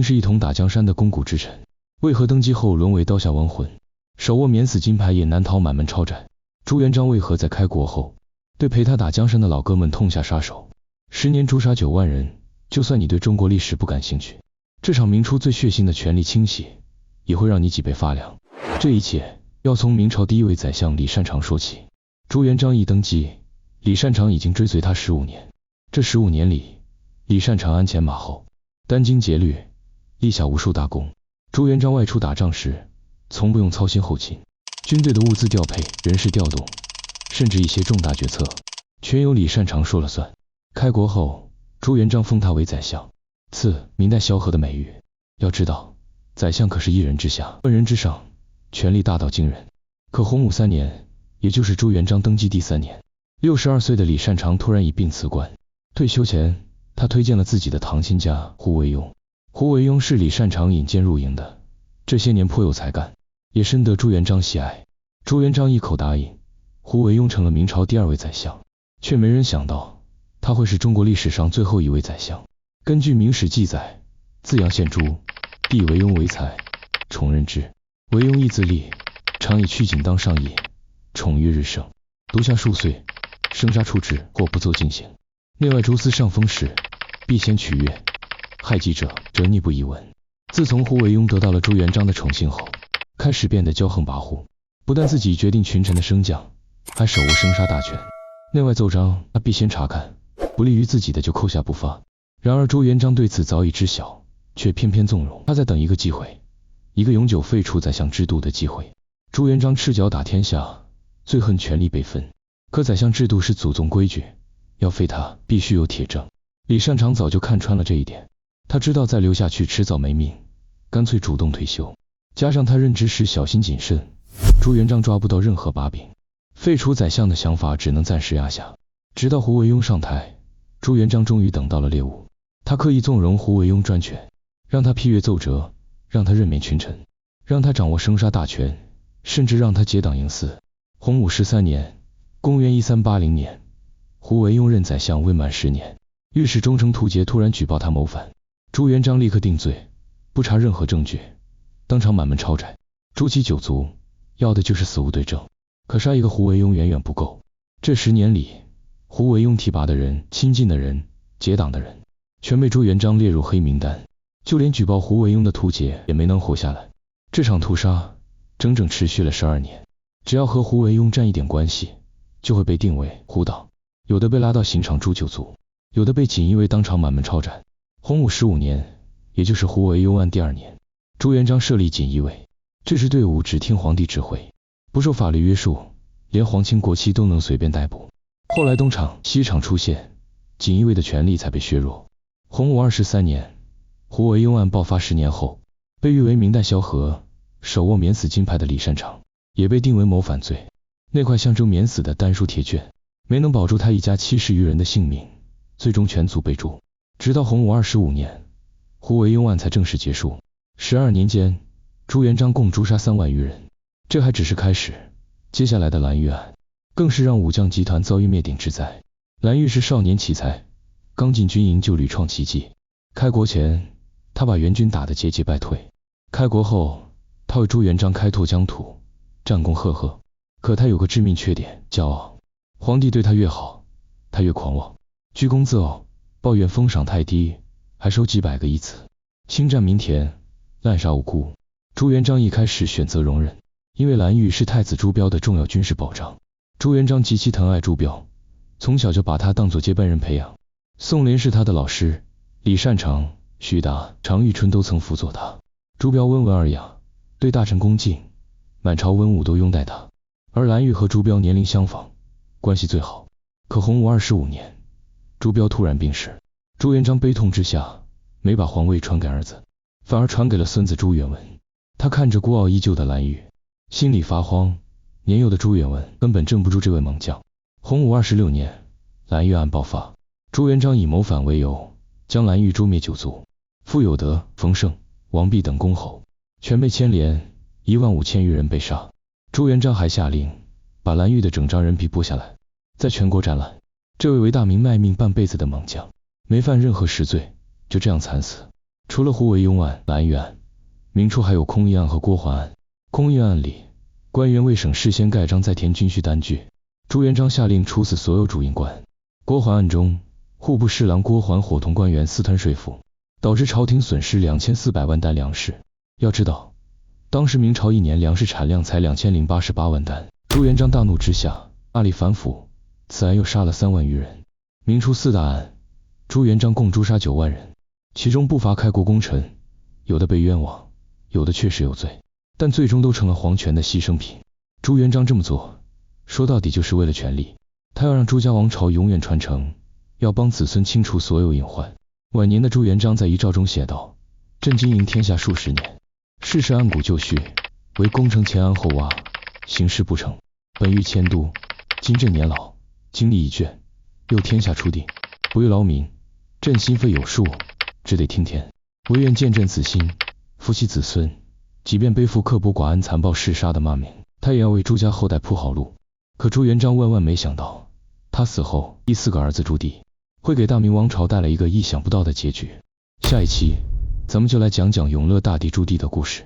是一同打江山的肱骨之臣，为何登基后沦为刀下亡魂，手握免死金牌也难逃满门抄斩？朱元璋为何在开国后对陪他打江山的老哥们痛下杀手？10年诛杀9万人，就算你对中国历史不感兴趣，这场明初最血腥的权力清洗也会让你脊背发凉。这一切要从明朝第一位宰相李善长说起。朱元璋一登基，李善长已经追随他15年。这15年里，李善长鞍前马后，殚精竭虑，立下无数大功。朱元璋外出打仗时，从不用操心后勤，军队的物资调配、人事调动，甚至一些重大决策，全由李善长说了算。开国后，朱元璋封他为宰相，赐明代萧何的美誉。要知道，宰相可是一人之下，万人之上，权力大到惊人。可洪武3年，也就是朱元璋登基第3年，62岁的李善长突然一病辞官。退休前，他推荐了自己的堂亲家胡惟庸。胡惟庸是李善长引荐入营的，这些年颇有才干，也深得朱元璋喜爱。朱元璋一口答应，胡惟庸成了明朝第2位宰相。却没人想到，他会是中国历史上最后一位宰相。根据明史记载，自阳县朱，弟惟庸为才，宠任之。惟庸意自立，常以趋谨当上意，宠誉日盛。读下数岁，生杀处置或不奏进行。内外诸司上封事，必先取阅，害己者逆不疑闻。自从胡惟庸得到了朱元璋的宠幸后，开始变得骄横跋扈，不但自己决定群臣的升降，还手握生杀大权。内外奏章他必先查看，不利于自己的就扣下不发。然而朱元璋对此早已知晓，却偏偏纵容。他在等一个机会，一个永久废除宰相制度的机会。朱元璋赤脚打天下，最恨权力被分。可宰相制度是祖宗规矩，要废他必须有铁证。李善长早就看穿了这一点，他知道再留下去迟早没命，干脆主动退休。加上他任职时小心谨慎，朱元璋抓不到任何把柄，废除宰相的想法只能暂时压下。直到胡惟庸上台，朱元璋终于等到了猎物。他刻意纵容胡惟庸专权，让他批阅奏折，让他任免群臣，让他掌握生杀大权，甚至让他结党营私。洪武13年，公元1380年，胡惟庸任宰相未满10年，御史中丞屠杰突然举报他谋反，朱元璋立刻定罪，不查任何证据，当场满门抄斩。诛其9族，要的就是死无对证。可杀一个胡惟庸远远不够。这10年里，胡惟庸提拔的人、亲近的人、结党的人，全被朱元璋列入黑名单，就连举报胡惟庸的屠杰也没能活下来。这场屠杀整整持续了12年，只要和胡惟庸沾一点关系，就会被定为胡党，有的被拉到刑场诛9族，有的被锦衣卫当场满门抄斩。洪武15年，也就是胡惟庸案第2年，朱元璋设立锦衣卫，这支队伍只听皇帝指挥，不受法律约束，连皇亲国戚都能随便逮捕。后来东厂、西厂出现，锦衣卫的权力才被削弱。洪武23年，胡惟庸案爆发10年后，被誉为明代萧何，手握免死金牌的李善长也被定为谋反罪。那块象征免死的丹书铁卷没能保住他一家70余人的性命，最终全族被诛。直到洪武25年，胡惟庸案才正式结束。12年间，朱元璋共诛杀3万余人。这还只是开始，接下来的蓝玉案更是让武将集团遭遇灭顶之灾。蓝玉是少年奇才，刚进军营就屡创奇迹。开国前，他把元军打得节节败退；开国后，他为朱元璋开拓疆土，战功赫赫。可他有个致命缺点，骄傲。皇帝对他越好，他越狂妄，居功自傲，抱怨封赏太低，还收几百个义子，侵占民田，滥杀无辜。朱元璋一开始选择容忍，因为蓝玉是太子朱标的重要军事保障。朱元璋极其疼爱朱标，从小就把他当作接班人培养。宋濂是他的老师，李善长、徐达、常遇春都曾辅佐他。朱标温文尔雅，对大臣恭敬，满朝文武都拥戴他。而蓝玉和朱标年龄相仿，关系最好。可洪武25年，朱标突然病逝，朱元璋悲痛之下，没把皇位传给儿子，反而传给了孙子朱允炆。他看着孤傲依旧的蓝玉，心里发慌。年幼的朱允炆根本镇不住这位猛将。洪武26年，蓝玉案爆发，朱元璋以谋反为由，将蓝玉诛灭9族。傅有德、冯胜、王弼等公侯全被牵连，15000余人被杀。朱元璋还下令把蓝玉的整张人皮剥下来，在全国展览。这位为大明卖命半辈子的猛将，没犯任何实罪，就这样惨死。除了胡惟庸案、蓝玉案，明初还有空义案和郭桓案。空义案里，官员为省事先盖章再填军需单据，朱元璋下令处死所有主印官。郭桓案中，户部侍郎郭桓伙同官员私吞税赋，导致朝廷损失2400万担粮食。要知道，当时明朝一年粮食产量才2088万担。朱元璋大怒之下，大力反腐，此案又杀了3万余人。明初4大案，朱元璋共诛杀9万人，其中不乏开国功臣，有的被冤枉，有的确实有罪，但最终都成了皇权的牺牲品。朱元璋这么做，说到底就是为了权力，他要让朱家王朝永远传承，要帮子孙清除所有隐患。晚年的朱元璋在遗诏中写道：朕经营天下数十年，世事按古就绪，唯功成前安后挖，行事不成，本欲迁都，今朕年老，精力已倦，又天下初定，不欲劳民，朕心肺有数，只得听天，唯愿见朕死心，夫妻子孙，即便背负刻薄寡恩残暴嗜杀的骂名，他也要为朱家后代铺好路。可朱元璋万万没想到，他死后第4个儿子朱棣会给大明王朝带来一个意想不到的结局。下一期咱们就来讲讲永乐大帝朱棣的故事。